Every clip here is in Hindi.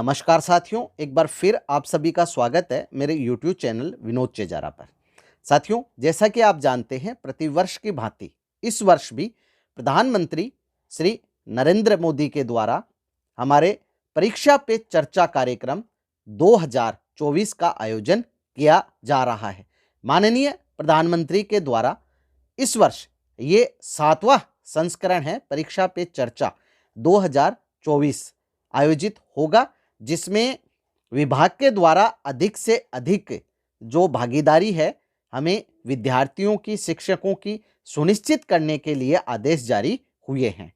नमस्कार साथियों, एक बार फिर आप सभी का स्वागत है मेरे YouTube चैनल विनोद चेजारा पर। साथियों, जैसा कि आप जानते हैं, प्रतिवर्ष की भांति इस वर्ष भी प्रधानमंत्री श्री नरेंद्र मोदी के द्वारा हमारे परीक्षा पे चर्चा कार्यक्रम 2024 का आयोजन किया जा रहा है। माननीय प्रधानमंत्री के द्वारा इस वर्ष ये 7वां संस्करण है परीक्षा पे चर्चा 2024 आयोजित होगा, जिसमें विभाग के द्वारा अधिक से अधिक जो भागीदारी है हमें विद्यार्थियों की, शिक्षकों की सुनिश्चित करने के लिए आदेश जारी हुए हैं।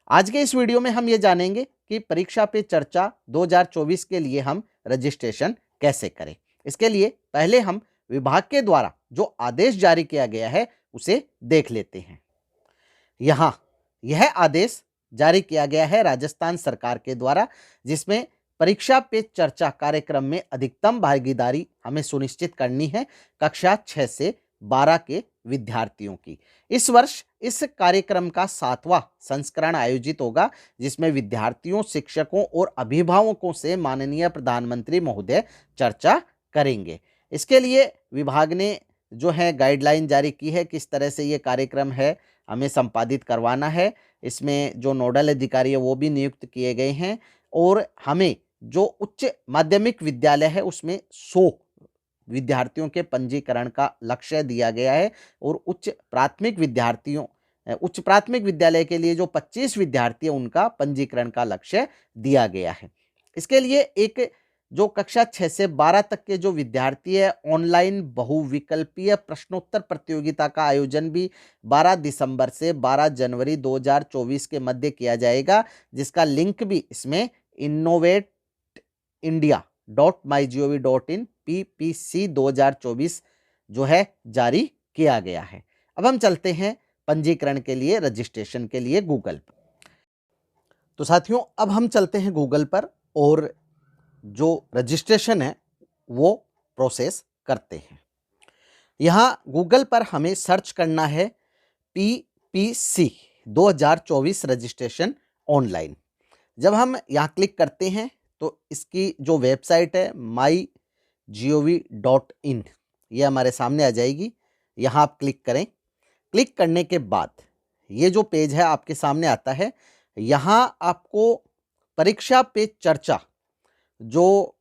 आज के इस वीडियो में हम ये जानेंगे कि परीक्षा पे चर्चा 2024 के लिए हम रजिस्ट्रेशन कैसे करें। इसके लिए पहले हम विभाग के द्वारा जो आदेश जारी किया गया है उसे देख लेते हैं। यहाँ यह आदेश जारी किया गया है राजस्थान सरकार के द्वारा, जिसमें परीक्षा पे चर्चा कार्यक्रम में अधिकतम भागीदारी हमें सुनिश्चित करनी है कक्षा 6 से 12 के विद्यार्थियों की। इस वर्ष इस कार्यक्रम का 7वां संस्करण आयोजित होगा, जिसमें विद्यार्थियों, शिक्षकों और अभिभावकों से माननीय प्रधानमंत्री महोदय चर्चा करेंगे। इसके लिए विभाग ने जो है गाइडलाइन जारी की है, किस तरह से ये कार्यक्रम है हमें संपादित करवाना है। इसमें जो नोडल अधिकारी है वो भी नियुक्त किए गए हैं और हमें जो उच्च माध्यमिक विद्यालय है उसमें 100 विद्यार्थियों के पंजीकरण का लक्ष्य दिया गया है और उच्च प्राथमिक विद्यालय के लिए जो 25 विद्यार्थी है उनका पंजीकरण का लक्ष्य दिया गया है। इसके लिए एक जो कक्षा 6 से 12 तक के जो विद्यार्थी है, ऑनलाइन बहुविकल्पीय प्रश्नोत्तर प्रतियोगिता का आयोजन भी 12 दिसंबर से 12 जनवरी 2024 के मध्य किया जाएगा, जिसका लिंक भी इसमें innovateindia.mygov.in PPC 2024 जो है जारी किया गया है। अब हम चलते हैं पंजीकरण के लिए, रजिस्ट्रेशन के लिए गूगल पर। तो साथियों, अब हम चलते हैं गूगल पर और जो रजिस्ट्रेशन है वो प्रोसेस करते हैं। यहाँ गूगल पर हमें सर्च करना है PPC 2024 रजिस्ट्रेशन ऑनलाइन। जब हम यहाँ क्लिक करते हैं तो इसकी जो वेबसाइट है mygov.in ये हमारे सामने आ जाएगी। यहाँ आप क्लिक करें। क्लिक करने के बाद ये जो पेज है आपके सामने आता है। यहाँ आपको परीक्षा पे चर्चा जो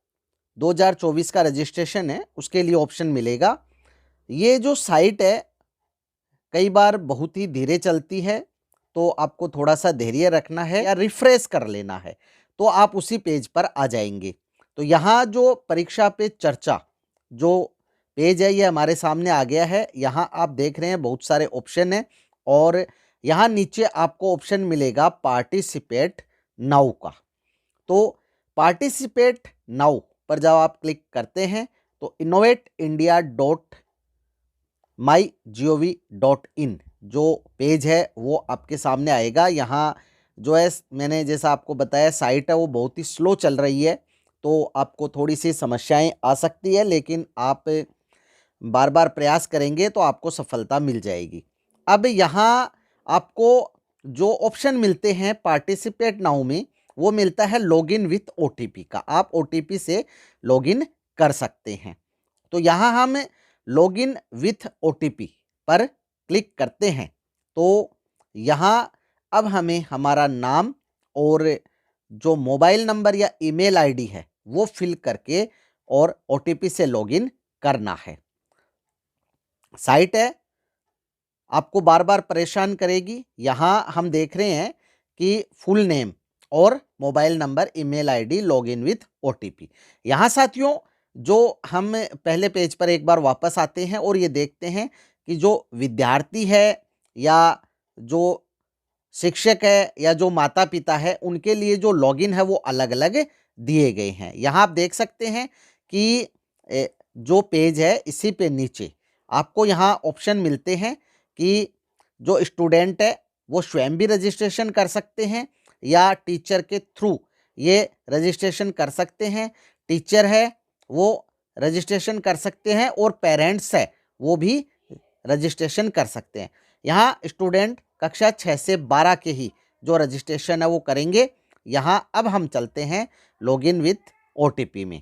2024 का रजिस्ट्रेशन है उसके लिए ऑप्शन मिलेगा। ये जो साइट है कई बार बहुत ही धीरे चलती है, तो आपको थोड़ा सा धैर्य रखना है या रिफ्रेश कर लेना है, तो आप उसी पेज पर आ जाएंगे। तो यहाँ जो परीक्षा पे चर्चा जो पेज है ये हमारे सामने आ गया है। यहाँ आप देख रहे हैं बहुत सारे ऑप्शन हैं और यहाँ नीचे आपको ऑप्शन मिलेगा पार्टिसिपेट नाउ का। तो पार्टिसिपेट नाउ पर जब आप क्लिक करते हैं तो innovateindia.mygov.in जो पेज है वो आपके सामने आएगा। यहाँ जो है मैंने जैसा आपको बताया साइट है वो बहुत ही स्लो चल रही है, तो आपको थोड़ी सी समस्याएं आ सकती है, लेकिन आप बार बार प्रयास करेंगे तो आपको सफलता मिल जाएगी। अब यहाँ आपको जो ऑप्शन मिलते हैं पार्टिसिपेट नाउ में वो मिलता है लॉगिन विथ OTP का। आप OTP से लॉगिन कर सकते हैं। तो यहाँ हम लॉगिन विथ OTP पर क्लिक करते हैं तो यहाँ अब हमें हमारा नाम और जो मोबाइल नंबर या ईमेल आईडी है वो फिल करके और OTP से लॉगिन करना है। साइट है आपको बार बार परेशान करेगी। यहाँ हम देख रहे हैं कि फुल नेम और mobile number, email ID, login with OTP। यहाँ साथियों जो हम पहले पेज पर एक बार वापस आते हैं और ये देखते हैं कि जो विद्यार्थी है या जो शिक्षक है या जो माता पिता है उनके लिए जो लॉगिन है वो अलग अलग दिए गए हैं। यहाँ आप देख सकते हैं कि जो पेज है इसी पे नीचे आपको यहाँ ऑप्शन मिलते हैं कि जो स्टूडेंट है वो स्वयं भी रजिस्ट्रेशन कर सकते हैं या टीचर के थ्रू ये रजिस्ट्रेशन कर सकते हैं। टीचर है वो रजिस्ट्रेशन कर सकते हैं और पेरेंट्स है वो भी रजिस्ट्रेशन कर सकते हैं। यहाँ स्टूडेंट कक्षा 6 से 12 के ही जो रजिस्ट्रेशन है वो करेंगे। यहाँ अब हम चलते हैं लॉगिन विथ OTP में।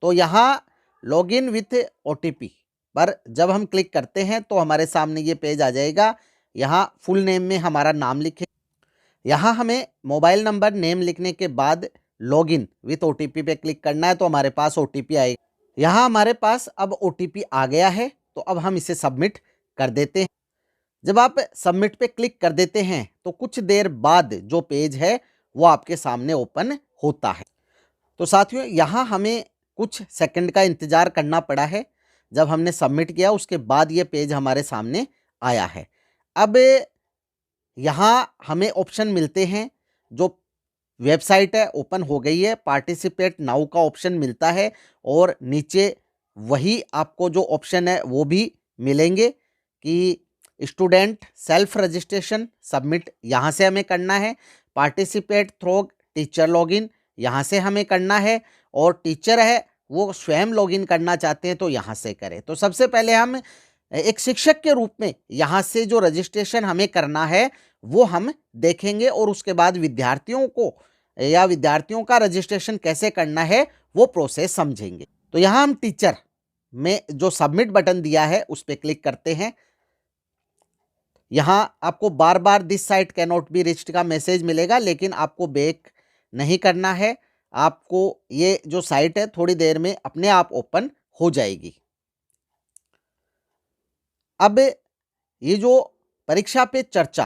तो यहाँ लॉगिन विथ OTP पर जब हम क्लिक करते हैं तो हमारे सामने ये पेज आ जाएगा। यहाँ फुल नेम में हमारा नाम लिखे, यहाँ हमें मोबाइल नंबर नेम लिखने के बाद लॉगिन विथ OTP पे क्लिक करना है तो हमारे पास OTP आएगा। यहाँ हमारे पास अब OTP आ गया है तो अब हम इसे सबमिट कर देते हैं। जब आप सबमिट पे क्लिक कर देते हैं तो कुछ देर बाद जो पेज है वो आपके सामने ओपन होता है। तो साथियों यहाँ हमें कुछ सेकंड का इंतज़ार करना पड़ा है। जब हमने सबमिट किया उसके बाद ये पेज हमारे सामने आया है। अब यहाँ हमें ऑप्शन मिलते हैं, जो वेबसाइट है ओपन हो गई है, पार्टिसिपेट नाउ का ऑप्शन मिलता है और नीचे वही आपको जो ऑप्शन है वो भी मिलेंगे कि स्टूडेंट सेल्फ रजिस्ट्रेशन सबमिट यहाँ से हमें करना है, पार्टिसिपेट थ्रू टीचर लॉगिन यहाँ से हमें करना है और टीचर है वो स्वयं लॉगिन करना चाहते हैं तो यहाँ से करें। तो सबसे पहले हम एक शिक्षक के रूप में यहाँ से जो रजिस्ट्रेशन हमें करना है वो हम देखेंगे और उसके बाद विद्यार्थियों को या विद्यार्थियों का रजिस्ट्रेशन कैसे करना है वो प्रोसेस समझेंगे। तो यहाँ हम टीचर में जो सबमिट बटन दिया है उस पर क्लिक करते हैं। यहाँ आपको बार बार this site can not be reached का मैसेज मिलेगा, लेकिन आपको बैक नहीं करना है। आपको ये जो साइट है थोड़ी देर में अपने आप ओपन हो जाएगी। अब ये जो परीक्षा पे चर्चा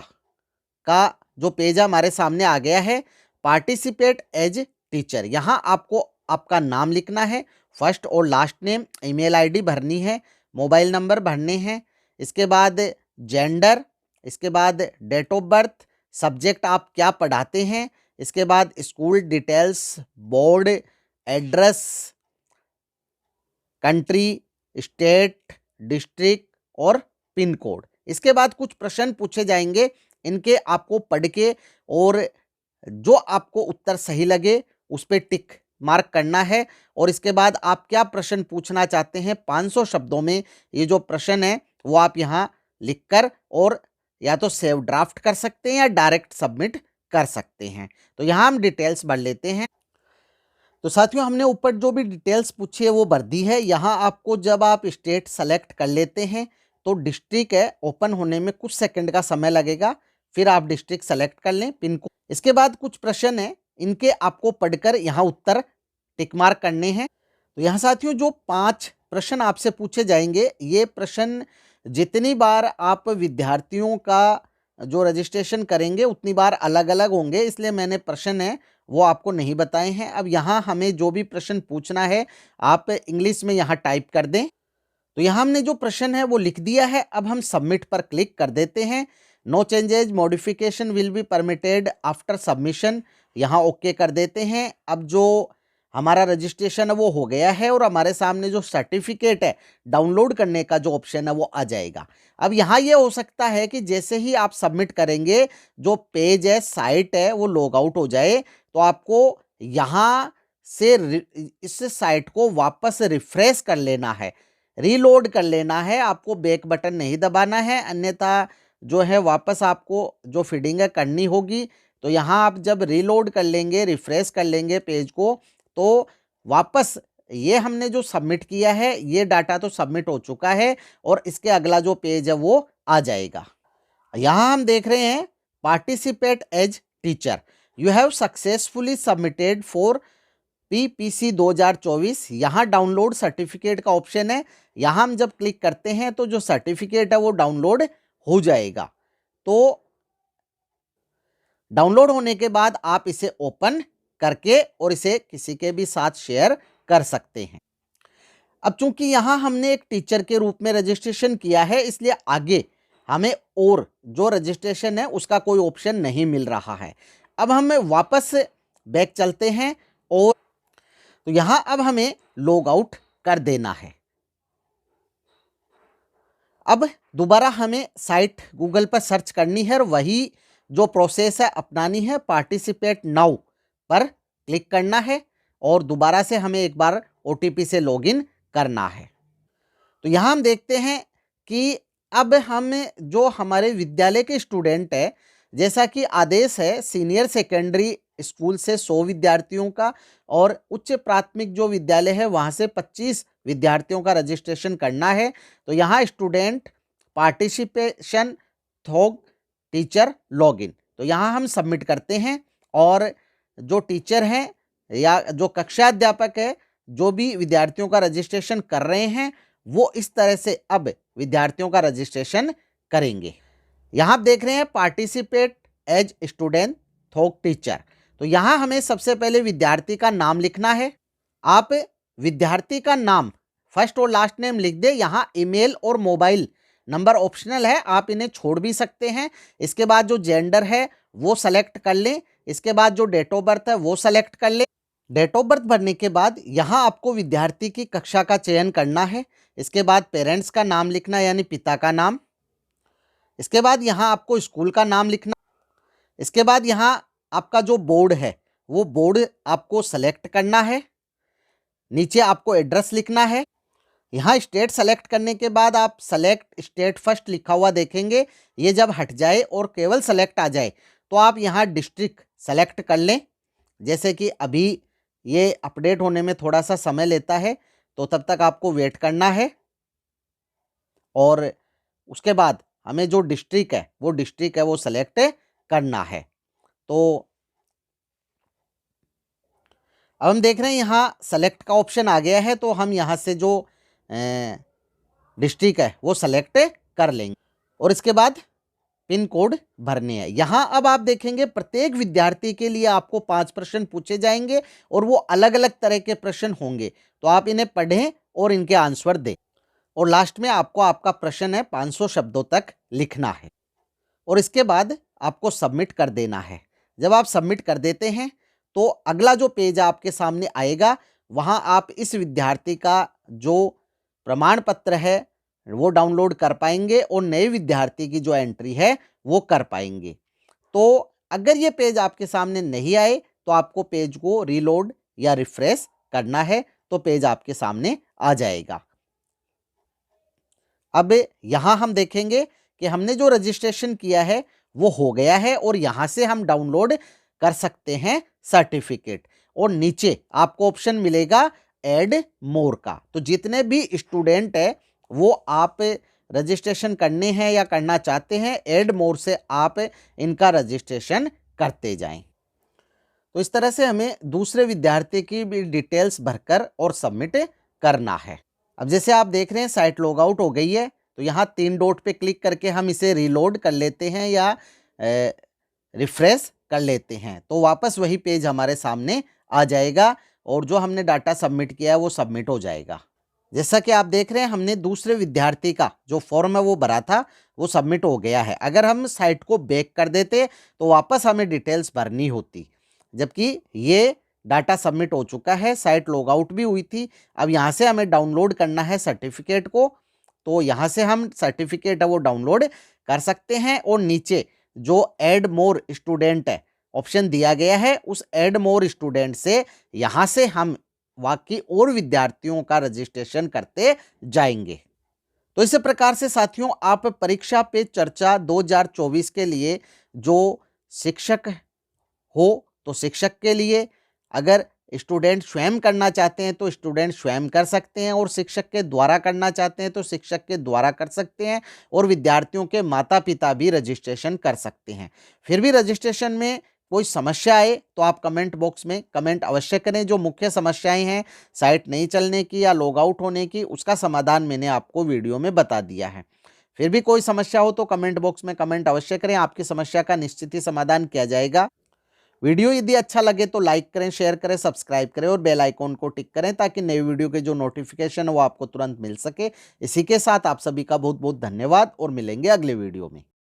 का जो पेज हमारे सामने आ गया है, पार्टिसिपेट एज टीचर, यहाँ आपको आपका नाम लिखना है, फर्स्ट और लास्ट नेम, ईमेल आईडी भरनी है, मोबाइल नंबर भरने हैं, इसके बाद जेंडर, इसके बाद डेट ऑफ बर्थ, सब्जेक्ट आप क्या पढ़ाते हैं, इसके बाद school details, board address, country, state, district और पिन कोड। इसके बाद कुछ प्रश्न पूछे जाएंगे, इनके आपको पढ़ के और जो आपको उत्तर सही लगे उस पर टिक मार्क करना है और इसके बाद आप क्या प्रश्न पूछना चाहते हैं 500 शब्दों में ये जो प्रश्न है वो आप यहाँ लिखकर और या तो सेव ड्राफ्ट कर सकते हैं या डायरेक्ट सबमिट कर सकते हैं। तो यहाँ हम डिटेल्स भर लेते हैं। तो साथियों हमने ऊपर जो भी डिटेल्स पूछी है वो भर दी है। यहाँ आपको जब आप स्टेट सेलेक्ट कर लेते हैं तो डिस्ट्रिक्ट है ओपन होने में कुछ सेकंड का समय लगेगा, फिर आप डिस्ट्रिक्ट सेलेक्ट कर लें, पिन कोड। इसके बाद कुछ प्रश्न है, इनके आपको पढ़कर यहाँ उत्तर टिक मार्क करने हैं। तो यहाँ साथियों जो 5 प्रश्न आपसे पूछे जाएंगे, ये प्रश्न जितनी बार आप विद्यार्थियों का जो रजिस्ट्रेशन करेंगे उतनी बार अलग अलग होंगे, इसलिए मैंने प्रश्न है वो आपको नहीं बताए हैं। अब यहाँ हमें जो भी प्रश्न पूछना है आप इंग्लिश में यहाँ टाइप कर दें। तो यहाँ हमने जो प्रश्न है वो लिख दिया है। अब हम सबमिट पर क्लिक कर देते हैं। No changes modification will be permitted after submission, यहाँ ओके कर देते हैं। अब जो हमारा रजिस्ट्रेशन है वो हो गया है और हमारे सामने जो सर्टिफिकेट है डाउनलोड करने का जो ऑप्शन है वो आ जाएगा। अब यहाँ ये हो सकता है कि जैसे ही आप सबमिट करेंगे जो पेज है, साइट है, वो लॉग आउट हो जाए, तो आपको यहाँ से इस साइट को वापस रिफ्रेश कर लेना है, रीलोड कर लेना है। आपको बैक बटन नहीं दबाना है, अन्यथा जो है वापस आपको जो फीडिंग है करनी होगी। तो यहाँ आप जब रीलोड कर लेंगे, रिफ्रेश कर लेंगे पेज को, तो वापस ये हमने जो सबमिट किया है ये डाटा तो सबमिट हो चुका है और इसके अगला जो पेज है वो आ जाएगा। यहाँ हम देख रहे हैं participate as teacher, you have successfully submitted for PPC 2024। यहाँ डाउनलोड सर्टिफिकेट का ऑप्शन है, यहाँ हम जब क्लिक करते हैं तो जो सर्टिफिकेट है वो डाउनलोड हो जाएगा। तो डाउनलोड होने के बाद आप इसे ओपन करके और इसे किसी के भी साथ शेयर कर सकते हैं। अब चूंकि यहाँ हमने एक टीचर के रूप में रजिस्ट्रेशन किया है, इसलिए आगे हमें और जो रजिस्ट्रेशन है उसका कोई ऑप्शन नहीं मिल रहा है। अब हम वापस बैक चलते हैं और तो यहाँ अब हमें लॉग आउट कर देना है। अब दोबारा हमें साइट गूगल पर सर्च करनी है और वही जो प्रोसेस है अपनानी है, पार्टिसिपेट नाउ पर क्लिक करना है और दोबारा से हमें एक बार OTP से लॉगिन करना है। तो यहाँ हम देखते हैं कि अब हम जो हमारे विद्यालय के स्टूडेंट है, जैसा कि आदेश है सीनियर सेकेंडरी स्कूल से 100 विद्यार्थियों का और उच्च प्राथमिक जो विद्यालय है वहाँ से 25 विद्यार्थियों का रजिस्ट्रेशन करना है। तो यहाँ स्टूडेंट पार्टिसिपेशन थोक टीचर लॉगिन, तो यहाँ हम सबमिट करते हैं और जो टीचर हैं या जो कक्षा अध्यापक है जो भी विद्यार्थियों का रजिस्ट्रेशन कर रहे हैं वो इस तरह से अब विद्यार्थियों का रजिस्ट्रेशन करेंगे। यहाँ आप देख रहे हैं पार्टिसिपेट एज स्टूडेंट थोक टीचर, तो यहाँ हमें सबसे पहले विद्यार्थी का नाम लिखना है। आप विद्यार्थी का नाम फर्स्ट और लास्ट नेम लिख दे। यहाँ ईमेल और मोबाइल नंबर ऑप्शनल है, आप इन्हें छोड़ भी सकते हैं। इसके बाद जो जेंडर है वो सेलेक्ट कर लें। इसके बाद जो डेट ऑफ बर्थ है वो सेलेक्ट कर लें। डेट ऑफ बर्थ भरने के बाद यहाँ आपको विद्यार्थी की कक्षा का चयन करना है। इसके बाद पेरेंट्स का नाम लिखना यानी पिता का नाम। इसके बाद यहाँ आपको स्कूल का नाम लिखना। इसके बाद यहाँ आपका जो बोर्ड है वो बोर्ड आपको सेलेक्ट करना है। नीचे आपको एड्रेस लिखना है। यहाँ स्टेट सेलेक्ट करने के बाद आप सेलेक्ट स्टेट फर्स्ट लिखा हुआ देखेंगे। ये जब हट जाए और केवल सेलेक्ट आ जाए तो आप यहाँ डिस्ट्रिक्ट सेलेक्ट कर लें। जैसे कि अभी ये अपडेट होने में थोड़ा सा समय लेता है तो तब तक आपको वेट करना है। और उसके बाद हमें जो डिस्ट्रिक्ट है वो सेलेक्ट करना है। तो अब हम देख रहे हैं यहाँ सेलेक्ट का ऑप्शन आ गया है, तो हम यहाँ से जो डिस्ट्रिक्ट है वो सेलेक्ट कर लेंगे और इसके बाद पिन कोड भरने हैं। यहाँ अब आप देखेंगे प्रत्येक विद्यार्थी के लिए आपको 5 प्रश्न पूछे जाएंगे और वो अलग अलग तरह के प्रश्न होंगे, तो आप इन्हें पढ़ें और इनके आंसर दें। और लास्ट में आपको आपका प्रश्न है 500 शब्दों तक लिखना है और इसके बाद आपको सबमिट कर देना है। जब आप सबमिट कर देते हैं तो अगला जो पेज आपके सामने आएगा, वहाँ आप इस विद्यार्थी का जो प्रमाण पत्र है वो डाउनलोड कर पाएंगे और नए विद्यार्थी की जो एंट्री है वो कर पाएंगे। तो अगर ये पेज आपके सामने नहीं आए तो आपको पेज को रीलोड या रिफ्रेश करना है, तो पेज आपके सामने आ जाएगा। अब यहाँ हम देखेंगे कि हमने जो रजिस्ट्रेशन किया है वो हो गया है और यहाँ से हम डाउनलोड कर सकते हैं सर्टिफिकेट और नीचे आपको ऑप्शन मिलेगा ऐड मोर का। तो जितने भी स्टूडेंट है वो आप रजिस्ट्रेशन करने हैं या करना चाहते हैं, ऐड मोर से आप इनका रजिस्ट्रेशन करते जाएं। तो इस तरह से हमें दूसरे विद्यार्थी की भी डिटेल्स भरकर और सबमिट करना है। अब जैसे आप देख रहे हैं साइट लॉग आउट हो गई है, तो यहाँ 3 डॉट पे क्लिक करके हम इसे रीलोड कर लेते हैं या रिफ्रेश कर लेते हैं, तो वापस वही पेज हमारे सामने आ जाएगा और जो हमने डाटा सबमिट किया है वो सबमिट हो जाएगा। जैसा कि आप देख रहे हैं हमने दूसरे विद्यार्थी का जो फॉर्म है वो भरा था वो सबमिट हो गया है। अगर हम साइट को बैक कर देते तो वापस हमें डिटेल्स भरनी होती, जबकि ये डाटा सबमिट हो चुका है, साइट लॉग आउट भी हुई थी। अब यहाँ से हमें डाउनलोड करना है सर्टिफिकेट को, तो यहाँ से हम सर्टिफिकेट है वो डाउनलोड कर सकते हैं और नीचे जो ऐड मोर स्टूडेंट है ऑप्शन दिया गया है, उस ऐड मोर स्टूडेंट से यहाँ से हम बाकी और विद्यार्थियों का रजिस्ट्रेशन करते जाएंगे। तो इस प्रकार से साथियों आप परीक्षा पे चर्चा 2024 के लिए जो शिक्षक हो तो शिक्षक के लिए, अगर स्टूडेंट स्वयं करना चाहते हैं तो स्टूडेंट स्वयं कर सकते हैं और शिक्षक के द्वारा करना चाहते हैं तो शिक्षक के द्वारा कर सकते हैं और विद्यार्थियों के माता पिता भी रजिस्ट्रेशन कर सकते हैं। फिर भी रजिस्ट्रेशन में कोई समस्या आए तो आप कमेंट बॉक्स में कमेंट अवश्य करें। जो मुख्य समस्याएं हैं साइट नहीं चलने की या लॉग आउट होने की, उसका समाधान मैंने आपको वीडियो में बता दिया है। फिर भी कोई समस्या हो तो कमेंट बॉक्स में कमेंट अवश्य करें, आपकी समस्या का निश्चित ही समाधान किया जाएगा। वीडियो यदि अच्छा लगे तो लाइक करें, शेयर करें, सब्सक्राइब करें और बेल आइकॉन को टिक करें ताकि नई वीडियो के जो नोटिफिकेशन है वो आपको तुरंत मिल सके। इसी के साथ आप सभी का बहुत बहुत धन्यवाद और मिलेंगे अगले वीडियो में।